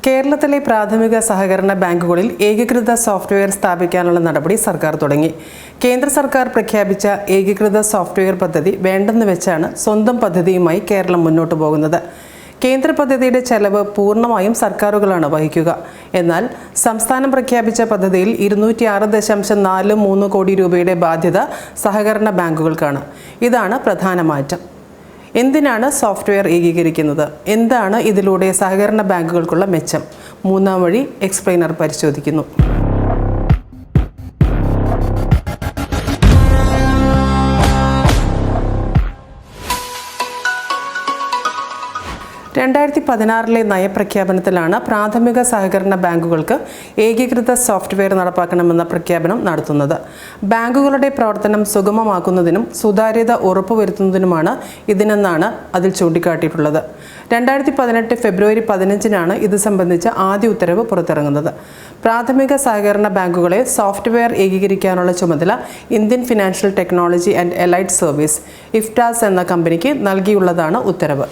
കേരളത്തിലെ പ്രാഥമിക സഹകരണ ബാങ്കുകളിൽ ഏകീകൃത സോഫ്റ്റ്വെയർ സ്ഥാപിക്കാനുള്ള നടപടി സർക്കാർ തുടങ്ങി. കേന്ദ്ര സർക്കാർ പ്രഖ്യാപിച്ച ഏകീകൃത സോഫ്റ്റ്വെയർ പദ്ധതി വേണ്ടെന്ന് വെച്ചാണ് സ്വന്തം പദ്ധതിയുമായി കേരളം മുന്നോട്ട് പോകുന്നത്. കേന്ദ്ര പദ്ധതിയുടെ ചെലവ് പൂർണ്ണമായും സർക്കാരുകളാണ് വഹിക്കുക. എന്നാൽ സംസ്ഥാനം പ്രഖ്യാപിച്ച പദ്ധതിയിൽ 206.43 കോടി രൂപയുടെ ബാധ്യത സഹകരണ ബാങ്കുകൾക്കാണ്. ഇതാണ് പ്രധാന മാറ്റം. എന്തിനാണ് സോഫ്റ്റ്വെയർ ഏകീകരിക്കുന്നത്? എന്താണ് ഇതിലൂടെ സഹകരണ ബാങ്കുകൾക്കുള്ള മെച്ചം? മൂന്നാം വഴി എക്സ്പ്ലെയിനർ പരിശോധിക്കുന്നു. (2016) നയപ്രഖ്യാപനത്തിലാണ് പ്രാഥമിക സഹകരണ ബാങ്കുകൾക്ക് ഏകീകൃത സോഫ്റ്റ്വെയർ നടപ്പാക്കണമെന്ന പ്രഖ്യാപനം നടത്തുന്നത്. ബാങ്കുകളുടെ പ്രവർത്തനം സുഗമമാക്കുന്നതിനും സുതാര്യത ഉറപ്പുവരുത്തുന്നതിനുമാണ് ഇതിനെന്നാണ് അതിൽ ചൂണ്ടിക്കാട്ടിയിട്ടുള്ളത്. 2018 ഫെബ്രുവരി 15-നാണ് ഇത് സംബന്ധിച്ച ആദ്യ ഉത്തരവ് പുറത്തിറങ്ങുന്നത്. പ്രാഥമിക സഹകരണ ബാങ്കുകളെ സോഫ്റ്റ്വെയർ ഏകീകരിക്കാനുള്ള ചുമതല Indian financial technology and allied service (ഇഫ്റ്റാസ്) എന്ന കമ്പനിക്ക് നൽകിയുള്ളതാണ് ഉത്തരവ്.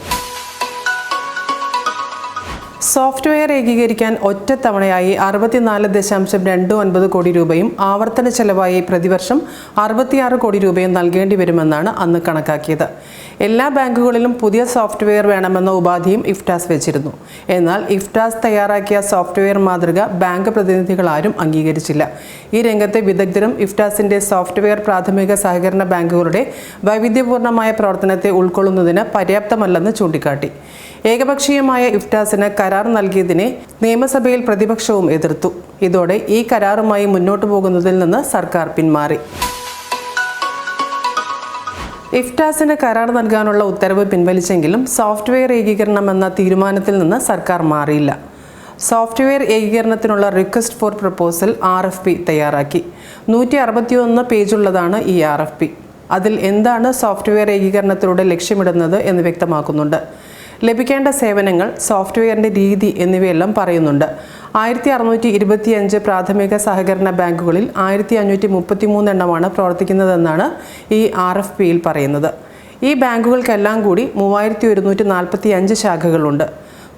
സോഫ്റ്റ്വെയർ ഏകീകരിക്കാൻ ഒറ്റത്തവണയായി 64.29 കോടി രൂപയും ആവർത്തന ചെലവായി പ്രതിവർഷം 66 കോടി രൂപയും നൽകേണ്ടി വരുമെന്നാണ് അന്ന് കണക്കാക്കിയത്. എല്ലാ ബാങ്കുകളിലും പുതിയ സോഫ്റ്റ്വെയർ വേണമെന്ന ഉപാധിയും ഇഫ്റ്റാസ് വെച്ചിരുന്നു. എന്നാൽ ഇഫ്റ്റാസ് തയ്യാറാക്കിയ സോഫ്റ്റ്വെയർ മാതൃക ബാങ്ക് പ്രതിനിധികൾ ആരും അംഗീകരിച്ചില്ല. ഈ രംഗത്തെ വിദഗ്ധരും ഇഫ്റ്റാസിന്റെ സോഫ്റ്റ്വെയർ പ്രാഥമിക സഹകരണ ബാങ്കുകളുടെ വൈവിധ്യപൂർണ്ണമായ പ്രവർത്തനത്തെ ഉൾക്കൊള്ളുന്നതിന് പര്യാപ്തമല്ലെന്ന് ചൂണ്ടിക്കാട്ടി. ഏകപക്ഷീയമായ ഇഫ്റ്റാസിന് കരാർ നൽകിയതിനെ നിയമസഭയിൽ പ്രതിപക്ഷവും എതിർത്തു. ഇതോടെ ഈ കരാറുമായി മുന്നോട്ടു പോകുന്നതിൽ നിന്ന് സർക്കാർ പിന്മാറി. ഇഫ്റ്റാസിന് കരാർ നൽകാനുള്ള ഉത്തരവ് പിൻവലിച്ചെങ്കിലും സോഫ്റ്റ്വെയർ ഏകീകരണമെന്ന തീരുമാനത്തിൽ നിന്ന് സർക്കാർ മാറിയില്ല. സോഫ്റ്റ്വെയർ ഏകീകരണത്തിനുള്ള റിക്വസ്റ്റ് ഫോർ പ്രപ്പോസൽ RFP തയ്യാറാക്കി. 161 പേജുള്ളതാണ് ഈ RFP. അതിൽ എന്താണ് സോഫ്റ്റ്വെയർ ഏകീകരണത്തിലൂടെ ലക്ഷ്യമിടുന്നത് എന്ന് വ്യക്തമാക്കുന്നുണ്ട്. ലഭിക്കേണ്ട സേവനങ്ങൾ, സോഫ്റ്റ്വെയറിൻ്റെ രീതി എന്നിവയെല്ലാം പറയുന്നുണ്ട്. 1625 പ്രാഥമിക സഹകരണ ബാങ്കുകളിൽ 1533 എണ്ണമാണ് പ്രവർത്തിക്കുന്നതെന്നാണ് ഈ RFPയിൽ പറയുന്നത്. ഈ ബാങ്കുകൾക്കെല്ലാം കൂടി 3145 ശാഖകളുണ്ട്.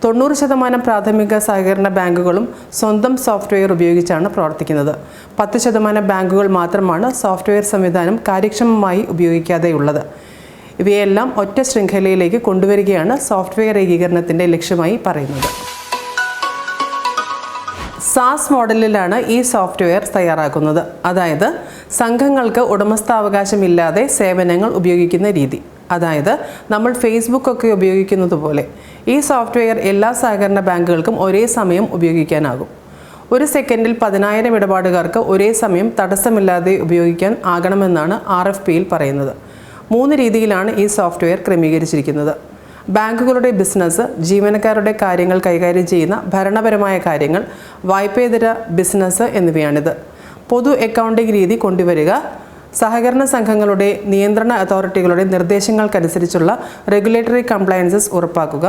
90% പ്രാഥമിക സഹകരണ ബാങ്കുകളും സ്വന്തം സോഫ്റ്റ്വെയർ ഉപയോഗിച്ചാണ് പ്രവർത്തിക്കുന്നത്. 10% ബാങ്കുകൾ മാത്രമാണ് സോഫ്റ്റ്വെയർ സംവിധാനം കാര്യക്ഷമമായി ഉപയോഗിക്കാതെയുള്ളത്. ഇവയെല്ലാം ഒറ്റ ശൃംഖലയിലേക്ക് കൊണ്ടുവരികയാണ് സോഫ്റ്റ്വെയർ ഏകീകരണത്തിൻ്റെ ലക്ഷ്യമായി പറയുന്നത്. SaaS മോഡലിലാണ് ഈ സോഫ്റ്റ്വെയർ തയ്യാറാക്കുന്നത്. അതായത് സംഘങ്ങൾക്ക് ഉടമസ്ഥാവകാശമില്ലാതെ സേവനങ്ങൾ ഉപയോഗിക്കുന്ന രീതി. അതായത് നമ്മൾ ഫേസ്ബുക്ക് ഒക്കെ ഉപയോഗിക്കുന്നത് പോലെ ഈ സോഫ്റ്റ്വെയർ എല്ലാ സഹകരണ ബാങ്കുകൾക്കും ഒരേ സമയം ഉപയോഗിക്കാനാകും. ഒരു സെക്കൻഡിൽ 10,000 ഇടപാടുകാർക്ക് ഒരേ സമയം തടസ്സമില്ലാതെ ഉപയോഗിക്കാൻ ആകണമെന്നാണ് RFPയിൽ പറയുന്നത്. 3 രീതിയിലാണ് ഈ സോഫ്റ്റ്വെയർ ക്രമീകരിച്ചിരിക്കുന്നത്. ബാങ്കുകളുടെ ബിസിനസ്, ജീവനക്കാരുടെ കാര്യങ്ങൾ കൈകാര്യം ചെയ്യുന്ന ഭരണപരമായ കാര്യങ്ങൾ, വായ്പേതര ബിസിനസ് എന്നിവയാണിത്. പൊതു അക്കൗണ്ടിംഗ് രീതി കൊണ്ടുവരിക, സഹകരണ സംഘങ്ങളുടെ നിയന്ത്രണ അതോറിറ്റികളുടെ നിർദ്ദേശങ്ങൾക്കനുസരിച്ചുള്ള റെഗുലേറ്ററി കംപ്ലയൻസസ് ഉറപ്പാക്കുക,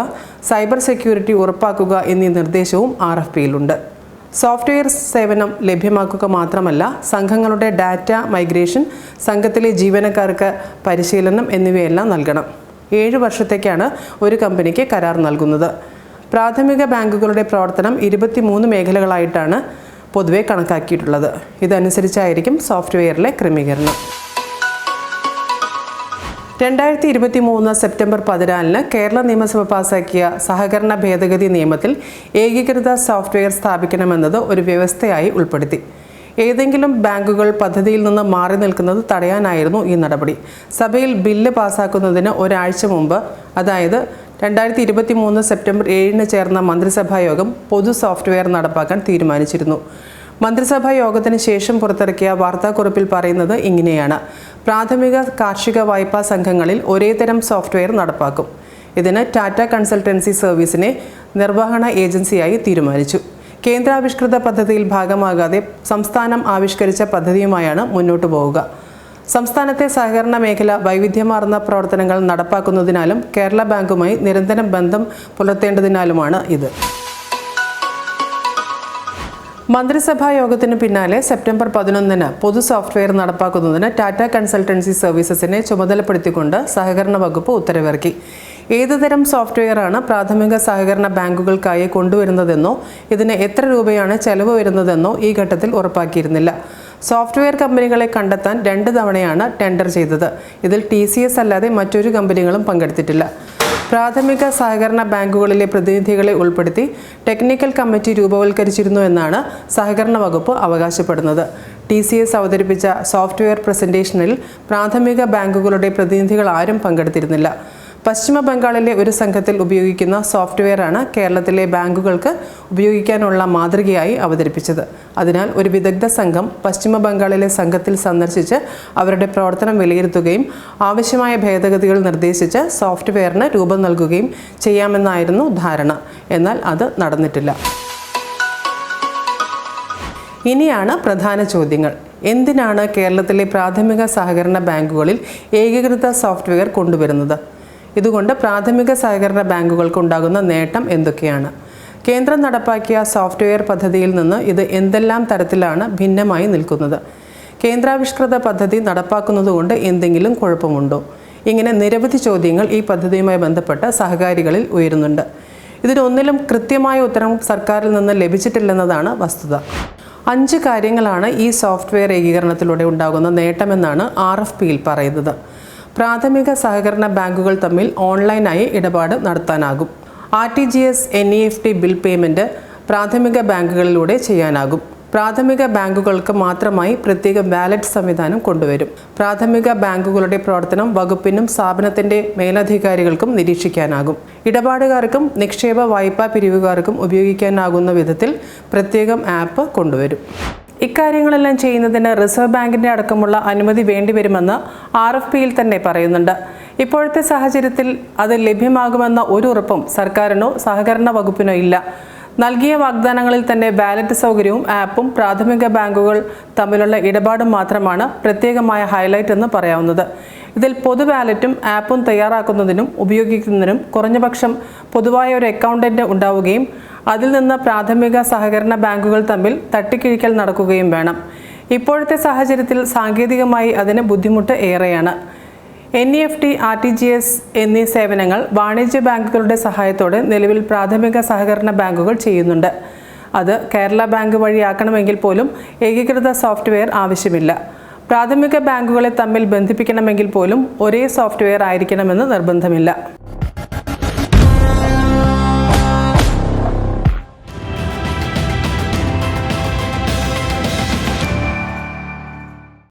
സൈബർ സെക്യൂരിറ്റി ഉറപ്പാക്കുക എന്നീ നിർദ്ദേശവും RFPയിലുണ്ട്. സോഫ്റ്റ്വെയർ സേവനം ലഭ്യമാക്കുക മാത്രമല്ല, സംഘങ്ങളുടെ ഡാറ്റ മൈഗ്രേഷൻ, സംഘത്തിലെ ജീവനക്കാർക്ക് പരിശീലനം എന്നിവയെല്ലാം നൽകണം. 7 വർഷത്തേക്കാണ് ഒരു കമ്പനിക്ക് കരാർ നൽകുന്നത്. പ്രാഥമിക ബാങ്കുകളുടെ പ്രവർത്തനം 23 മേഖലകളായിട്ടാണ് പൊതുവെ കണക്കാക്കിയിട്ടുള്ളത്. ഇതനുസരിച്ചായിരിക്കും സോഫ്റ്റ്വെയറിലെ ക്രമീകരണം. 2023 സെപ്റ്റംബർ 14-ന് കേരള നിയമസഭ പാസാക്കിയ സഹകരണ ഭേദഗതി നിയമത്തിൽ ഏകീകൃത സോഫ്റ്റ്വെയർ സ്ഥാപിക്കണമെന്നത് ഒരു വ്യവസ്ഥയായി ഉൾപ്പെടുത്തി. ഏതെങ്കിലും ബാങ്കുകൾ പദ്ധതിയിൽ നിന്ന് മാറി നിൽക്കുന്നത് തടയാനായിരുന്നു ഈ നടപടി. സഭയിൽ ബില്ല് പാസാക്കുന്നതിന് ഒരാഴ്ച മുമ്പ്, അതായത് 2023 സെപ്റ്റംബർ 7-ന് ചേർന്ന മന്ത്രിസഭാ യോഗം പൊതു സോഫ്റ്റ്വെയർ നടപ്പാക്കാൻ തീരുമാനിച്ചിരുന്നു. മന്ത്രിസഭാ യോഗത്തിന് ശേഷം പുറത്തിറക്കിയ വാർത്താക്കുറിപ്പിൽ പറയുന്നത് ഇങ്ങനെയാണ്: പ്രാഥമിക കാർഷിക വായ്പാ സംഘങ്ങളിൽ ഒരേതരം സോഫ്റ്റ്വെയർ നടപ്പാക്കും. ഇതിന് ടാറ്റ കൺസൾട്ടൻസി സർവീസിനെ നിർവഹണ ഏജൻസിയായി തീരുമാനിച്ചു. കേന്ദ്രാവിഷ്കൃത പദ്ധതിയിൽ ഭാഗമാകാതെ സംസ്ഥാനം ആവിഷ്കരിച്ച പദ്ധതിയുമായാണ് മുന്നോട്ടു പോവുക. സംസ്ഥാനത്തെ സഹകരണ മേഖല വൈവിധ്യമാർന്ന പ്രവർത്തനങ്ങൾ നടപ്പാക്കുന്നതിനാലും കേരള ബാങ്കുമായി നിരന്തരം ബന്ധം പുലർത്തേണ്ടതിനാലുമാണ് ഇത്. മന്ത്രിസഭാ യോഗത്തിന് പിന്നാലെ സെപ്റ്റംബർ 11-ന് പൊതു സോഫ്റ്റ്വെയർ നടപ്പാക്കുന്നതിന് ടാറ്റ കൺസൾട്ടൻസി സർവീസസിനെ ചുമതലപ്പെടുത്തിക്കൊണ്ട് സഹകരണ വകുപ്പ് ഉത്തരവിറക്കി. ഏതുതരം സോഫ്റ്റ്വെയറാണ് പ്രാഥമിക സഹകരണ ബാങ്കുകൾക്കായി കൊണ്ടുവരുന്നതെന്നോ ഇതിന് എത്ര രൂപയാണ് ചെലവ് വരുന്നതെന്നോ ഈ ഘട്ടത്തിൽ ഉറപ്പാക്കിയിരുന്നില്ല. സോഫ്റ്റ്വെയർ കമ്പനികളെ കണ്ടെത്താൻ 2 തവണയാണ് ടെൻഡർ ചെയ്തത്. ഇതിൽ TCS അല്ലാതെ മറ്റൊരു കമ്പനികളും പങ്കെടുത്തിട്ടില്ല. പ്രാഥമിക സഹകരണ ബാങ്കുകളിലെ പ്രതിനിധികളെ ഉൾപ്പെടുത്തി ടെക്നിക്കൽ കമ്മിറ്റി രൂപവൽക്കരിച്ചിരുന്നു എന്നാണ് സഹകരണ വകുപ്പ് അവകാശപ്പെടുന്നത്. TCS അവതരിപ്പിച്ച സോഫ്റ്റ്വെയർ പ്രസന്റേഷനിൽ പ്രാഥമിക ബാങ്കുകളുടെ പ്രതിനിധികൾ ആരും പങ്കെടുത്തിരുന്നില്ല. പശ്ചിമ ബംഗാളിലെ ഒരു സംഘത്തിൽ ഉപയോഗിക്കുന്ന സോഫ്റ്റ്വെയറാണ് കേരളത്തിലെ ബാങ്കുകൾക്ക് ഉപയോഗിക്കാനുള്ള മാതൃകയായി അവതരിപ്പിച്ചത്. അതിനാൽ ഒരു വിദഗ്ധ സംഘം പശ്ചിമ ബംഗാളിലെ സംഘത്തിൽ സന്ദർശിച്ച് അവരുടെ പ്രവർത്തനം വിലയിരുത്തുകയും ആവശ്യമായ ഭേദഗതികൾ നിർദ്ദേശിച്ച് സോഫ്റ്റ്വെയറിന് രൂപം നൽകുകയും ചെയ്യാമെന്നായിരുന്നു ധാരണ. എന്നാൽ അത് നടന്നിട്ടില്ല. ഇനിയാണ് പ്രധാന ചോദ്യങ്ങൾ. എന്തിനാണ് കേരളത്തിലെ പ്രാഥമിക സഹകരണ ബാങ്കുകളിൽ ഏകീകൃത സോഫ്റ്റ്വെയർ കൊണ്ടുവരുന്നത്? ഇതുകൊണ്ട് പ്രാഥമിക സഹകരണ ബാങ്കുകൾക്ക് ഉണ്ടാകുന്ന നേട്ടം എന്തൊക്കെയാണ്? കേന്ദ്രം നടപ്പാക്കിയ സോഫ്റ്റ്വെയർ പദ്ധതിയിൽ നിന്ന് ഇത് എന്തെല്ലാം തരത്തിലാണ് ഭിന്നമായി നിൽക്കുന്നത്? കേന്ദ്രാവിഷ്കൃത പദ്ധതി നടപ്പാക്കുന്നതുകൊണ്ട് എന്തെങ്കിലും കുഴപ്പമുണ്ടോ? ഇങ്ങനെ നിരവധി ചോദ്യങ്ങൾ ഈ പദ്ധതിയുമായി ബന്ധപ്പെട്ട സഹകാരികളിൽ ഉയരുന്നുണ്ട്. ഇതിനൊന്നിലും കൃത്യമായ ഉത്തരം സർക്കാരിൽ നിന്ന് ലഭിച്ചിട്ടില്ലെന്നതാണ് വസ്തുത. 5 കാര്യങ്ങളാണ് ഈ സോഫ്റ്റ്വെയർ ഏകീകരണത്തിലൂടെ ഉണ്ടാകുന്ന നേട്ടമെന്നാണ് RFPയിൽ പറയുന്നത്. പ്രാഥമിക സഹകരണ ബാങ്കുകൾ തമ്മിൽ ഓൺലൈനായി ഇടപാട് നടത്താനാകും. RTGS NEFT ബിൽ പേയ്മെൻറ്റ് പ്രാഥമിക ബാങ്കുകളിലൂടെ ചെയ്യാനാകും. പ്രാഥമിക ബാങ്കുകൾക്ക് മാത്രമായി പ്രത്യേക വാലറ്റ് സംവിധാനം കൊണ്ടുവരും. പ്രാഥമിക ബാങ്കുകളുടെ പ്രവർത്തനം വകുപ്പിനും സ്ഥാപനത്തിൻ്റെ മേലധികാരികൾക്കും നിരീക്ഷിക്കാനാകും. ഇടപാടുകാർക്കും നിക്ഷേപ വായ്പാ പിരിവുകാർക്കും ഉപയോഗിക്കാനാകുന്ന വിധത്തിൽ പ്രത്യേകം ആപ്പ് കൊണ്ടുവരും. ഇക്കാര്യങ്ങളെല്ലാം ചെയ്യുന്നതിന് റിസർവ് ബാങ്കിൻ്റെ അടക്കമുള്ള അനുമതി വേണ്ടിവരുമെന്ന് RFPയിൽ തന്നെ പറയുന്നുണ്ട്. ഇപ്പോഴത്തെ സാഹചര്യത്തിൽ അത് ലഭ്യമാകുമെന്ന ഒരു ഉറപ്പും സർക്കാരിനോ സഹകരണ വകുപ്പിനോ ഇല്ല. നൽകിയ വാഗ്ദാനങ്ങളിൽ തന്നെ വാലറ്റ് സൗകര്യവും ആപ്പും പ്രാഥമിക ബാങ്കുകൾ തമ്മിലുള്ള ഇടപാടും മാത്രമാണ് പ്രത്യേകമായ ഹൈലൈറ്റ് എന്ന് പറയാവുന്നത്. ഇതിൽ പൊതു വാലറ്റും ആപ്പും തയ്യാറാക്കുന്നതിനും ഉപയോഗിക്കുന്നതിനും കുറഞ്ഞപക്ഷം പൊതുവായ ഒരു അക്കൗണ്ടന്റ് ഉണ്ടാവുകയും അതിൽ നിന്ന് പ്രാഥമിക സഹകരണ ബാങ്കുകൾ തമ്മിൽ തട്ടിക്കിഴിക്കൽ നടക്കുകയും വേണം. ഇപ്പോഴത്തെ സാഹചര്യത്തിൽ സാങ്കേതികമായി അതിന് ബുദ്ധിമുട്ട് ഏറെയാണ്. NEFT, RTGS എന്നീ സേവനങ്ങൾ വാണിജ്യ ബാങ്കുകളുടെ സഹായത്തോടെ നിലവിൽ പ്രാഥമിക സഹകരണ ബാങ്കുകൾ ചെയ്യുന്നുണ്ട്. അത് കേരള ബാങ്ക് വഴിയാക്കണമെങ്കിൽ പോലും ഏകീകൃത സോഫ്റ്റ്വെയർ ആവശ്യമില്ല. പ്രാഥമിക ബാങ്കുകളെ തമ്മിൽ ബന്ധിപ്പിക്കണമെങ്കിൽ പോലും ഒരേ സോഫ്റ്റ്വെയർ ആയിരിക്കണമെന്ന് നിർബന്ധമില്ല.